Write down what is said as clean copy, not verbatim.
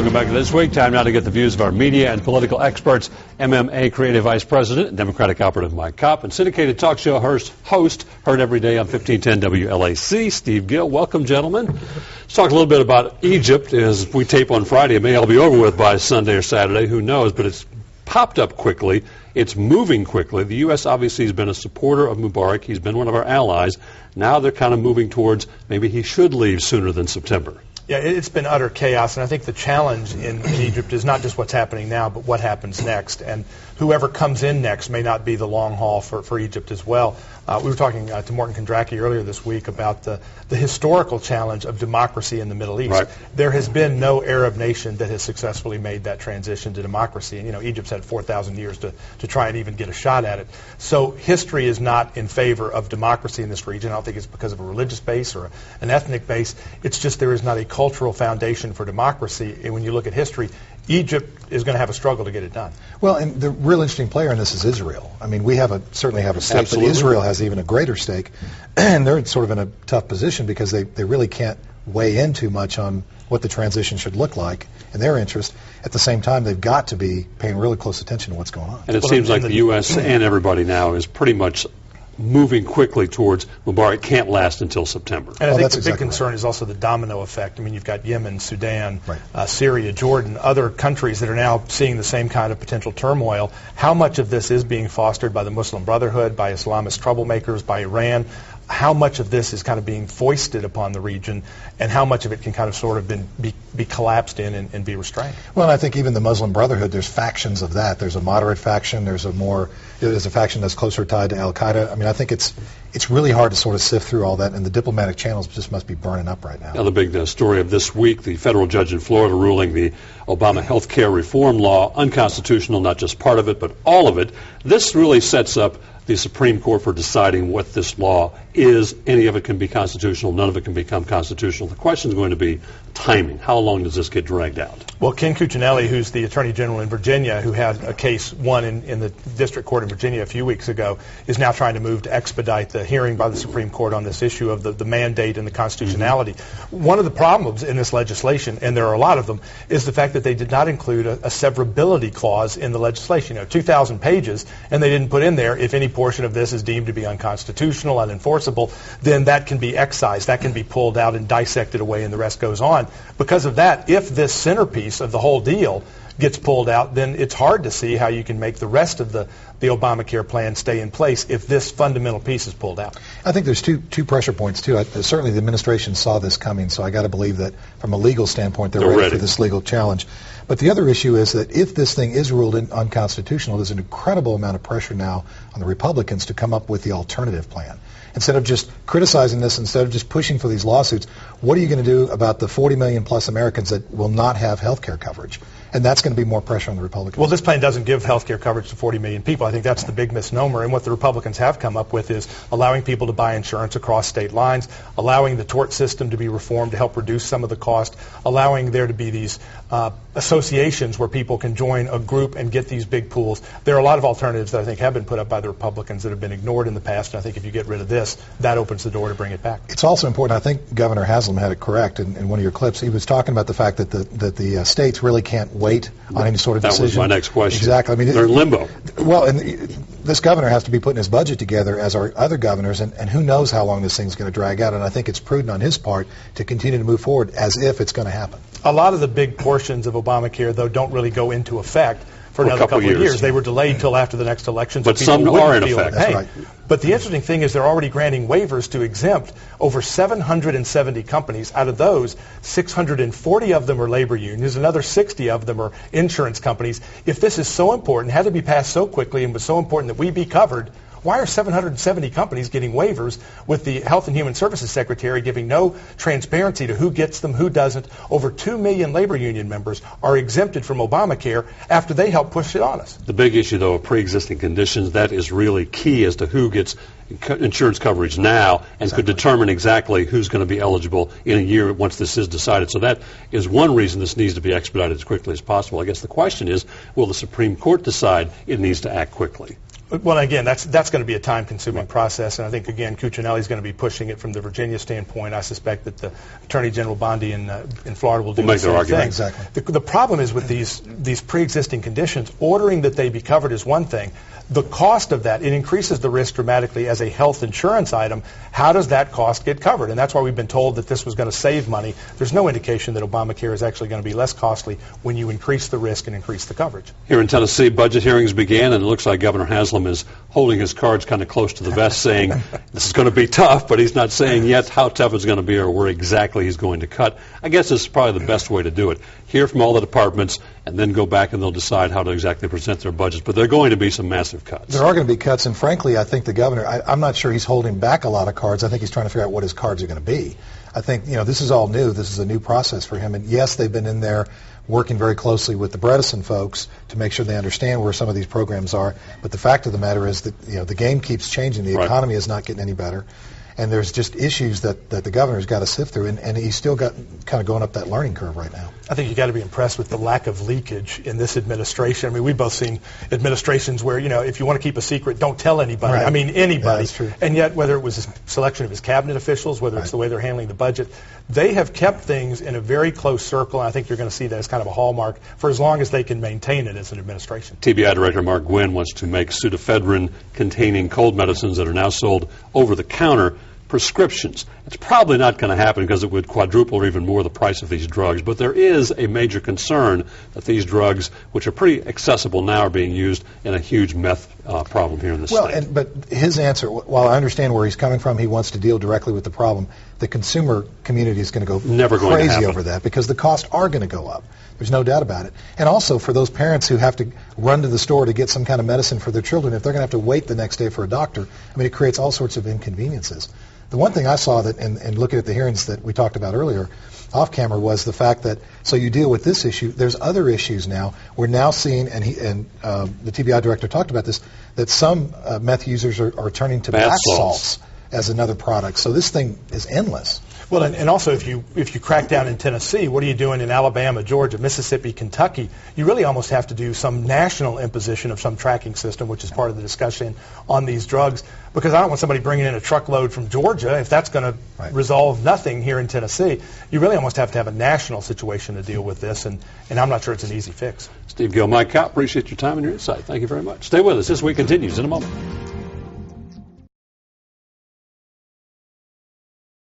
Welcome back to This Week. Time now to get the views of our media and political experts. MMA Creative Vice President and Democratic Operative Mike Kopp, and syndicated talk show host heard every day on 1510 WLAC, Steve Gill. Welcome, gentlemen. Let's talk a little bit about Egypt. As we tape on Friday, it may all be over with by Sunday or Saturday, who knows, but it's popped up quickly. It's moving quickly. The U.S. obviously has been a supporter of Mubarak. He's been one of our allies. Now they're kind of moving towards maybe he should leave sooner than September. Yeah, it's been utter chaos, and I think the challenge in Egypt is not just what's happening now, but what happens next. And whoever comes in next may not be the long haul for Egypt as well. We were talking to Morton Kondracki earlier this week about the historical challenge of democracy in the Middle East. Right. There has been no Arab nation that has successfully made that transition to democracy. And, Egypt's had 4,000 years to try and even get a shot at it. So history is not in favor of democracy in this region. I don't think it's because of a religious base or an ethnic base. It's just there is not a cultural foundation for democracy. And when you look at history, Egypt is going to have a struggle to get it done. Well, and the real interesting player in this is Israel. I mean, we certainly have a stake, Absolutely. but Israel has even a greater stake, and they're sort of in a tough position because they really can't weigh in too much on what the transition should look like in their interest. At the same time, they've got to be paying really close attention to what's going on. And it seems like the U.S. and everybody now is pretty much moving quickly towards Mubarak can't last until September. And I think the big exactly concern is also the domino effect. I mean, you've got Yemen, Sudan, Syria, Jordan, other countries that are now seeing the same kind of potential turmoil. How much of this is being fostered by the Muslim Brotherhood, by Islamist troublemakers, by Iran? How much of this is kind of being foisted upon the region, and how much of it can kind of sort of be collapsed in and be restrained? Well, and I think even the Muslim Brotherhood, there's factions of that. There's a moderate faction. There's a faction that's closer tied to Al-Qaeda. I mean, I think it's really hard to sort of sift through all that, and the diplomatic channels just must be burning up right now. Now, the big story of this week, the federal judge in Florida ruling the Obama health care reform law unconstitutional, not just part of it, but all of it. This really sets up the Supreme Court for deciding what this law is. Any of it can be constitutional. None of it can become constitutional. The question is going to be timing. How long does this get dragged out? Well, Ken Cuccinelli, who's the Attorney General in Virginia, who had a case won in the District Court in Virginia a few weeks ago, is now trying to move to expedite the hearing by the Supreme Court on this issue of the mandate and the constitutionality. One of the problems in this legislation, and there are a lot of them, is the fact that they did not include a severability clause in the legislation. 2,000 pages, and they didn't put in there, if any portion of this is deemed to be unconstitutional, unenforceable, then that can be excised, that can be pulled out and dissected away, and the rest goes on. Because of that, if this centerpiece of the whole deal gets pulled out, then it's hard to see how you can make the rest of the Obamacare plan stay in place if this fundamental piece is pulled out. I think there's two pressure points, too. Certainly the administration saw this coming, so I got to believe that from a legal standpoint they're ready for this legal challenge. But the other issue is that if this thing is ruled unconstitutional, there's an incredible amount of pressure now on the Republicans to come up with the alternative plan. Instead of just criticizing this, instead of just pushing for these lawsuits, what are you going to do about the 40 million plus Americans that will not have health care coverage? And that's going to be more pressure on the Republicans. Well, this plan doesn't give health care coverage to 40 million people. I think that's the big misnomer. And what the Republicans have come up with is allowing people to buy insurance across state lines, allowing the tort system to be reformed to help reduce some of the cost, allowing there to be these associations where people can join a group and get these big pools. There are a lot of alternatives that I think have been put up by the Republicans that have been ignored in the past. And I think if you get rid of this, that opens the door to bring it back. It's also important, I think Governor Haslam had it correct in one of your clips. He was talking about the fact that the states really can't wait on any sort of decision. That was my next question. Exactly. I mean, they're in limbo. Well, and this governor has to be putting his budget together as are other governors, and who knows how long this thing's going to drag out. And I think it's prudent on his part to continue to move forward as if it's going to happen. A lot of the big portions of Obamacare, though, don't really go into effect for another couple of years. They were delayed till after the next election. But some are in effect. That's right. But the interesting thing is they're already granting waivers to exempt over 770 companies. Out of those, 640 of them are labor unions. Another 60 of them are insurance companies. If this is so important, had to be passed so quickly, and was so important that we be covered, why are 770 companies getting waivers with the Health and Human Services Secretary giving no transparency to who gets them, who doesn't? Over 2 million labor union members are exempted from Obamacare after they helped push it on us. The big issue, though, of preexisting conditions, that is really key as to who gets insurance coverage now and could determine exactly who's going to be eligible in a year once this is decided. So that is one reason this needs to be expedited as quickly as possible. I guess the question is, will the Supreme Court decide it needs to act quickly? Well, again, that's going to be a time-consuming process, and I think, again, Cuccinelli is going to be pushing it from the Virginia standpoint. I suspect that the Attorney General Bondi in Florida will do the same thing. Exactly. The problem is with these pre-existing conditions, ordering that they be covered is one thing. The cost of that, it increases the risk dramatically as a health insurance item. How does that cost get covered? And that's why we've been told that this was going to save money. There's no indication that Obamacare is actually going to be less costly when you increase the risk and increase the coverage. Here in Tennessee, budget hearings began, and it looks like Governor Haslam is holding his cards kind of close to the vest, saying this is going to be tough, but he's not saying yet how tough it's going to be or where exactly he's going to cut. I guess this is probably the best way to do it. Hear from all the departments, and then go back and they'll decide how to exactly present their budgets. But there are going to be some massive cuts. There are going to be cuts, and frankly, I think the governor, I'm not sure he's holding back a lot of cards. I think he's trying to figure out what his cards are going to be. I think, this is all new. This is a new process for him. And yes, they've been in there working very closely with the Bredesen folks to make sure they understand where some of these programs are. But the fact of the matter is that, the game keeps changing. The economy is not getting any better. And there's just issues that the governor's got to sift through, and he's still got kind of going up that learning curve right now. I think you got to be impressed with the lack of leakage in this administration. I mean, we've both seen administrations where, if you want to keep a secret, don't tell anybody. Right. I mean, anybody. Yeah, that's true. And yet, whether it was his selection of his cabinet officials, whether it's the way they're handling the budget, they have kept things in a very close circle, and I think you're going to see that as kind of a hallmark for as long as they can maintain it as an administration. TBI Director Mark Gwynn wants to make Pseudofedorin containing cold medicines that are now sold over the counter prescriptions. It's probably not going to happen because it would quadruple or even more the price of these drugs, but there is a major concern that these drugs, which are pretty accessible now, are being used in a huge meth problem here in the state. But his answer, while I understand where he's coming from, he wants to deal directly with the problem. The consumer community is going to go crazy over that because the costs are going to go up. There's no doubt about it. And also for those parents who have to run to the store to get some kind of medicine for their children, if they're going to have to wait the next day for a doctor, I mean, it creates all sorts of inconveniences. The one thing I saw that, and looking at the hearings that we talked about earlier, off camera, was the fact that, so you deal with this issue, there's other issues now. We're now seeing, and the TBI director talked about this, that some meth users are turning to bath salts as another product. So this thing is endless. Well, and also if you crack down in Tennessee, what are you doing in Alabama, Georgia, Mississippi, Kentucky? You really almost have to do some national imposition of some tracking system, which is part of the discussion on these drugs, because I don't want somebody bringing in a truckload from Georgia if that's going to resolve nothing here in Tennessee. You really almost have to have a national situation to deal with this, and I'm not sure it's an easy fix. Steve Gill, Mike Kopp, appreciate your time and your insight. Thank you very much. Stay with us. This week continues in a moment.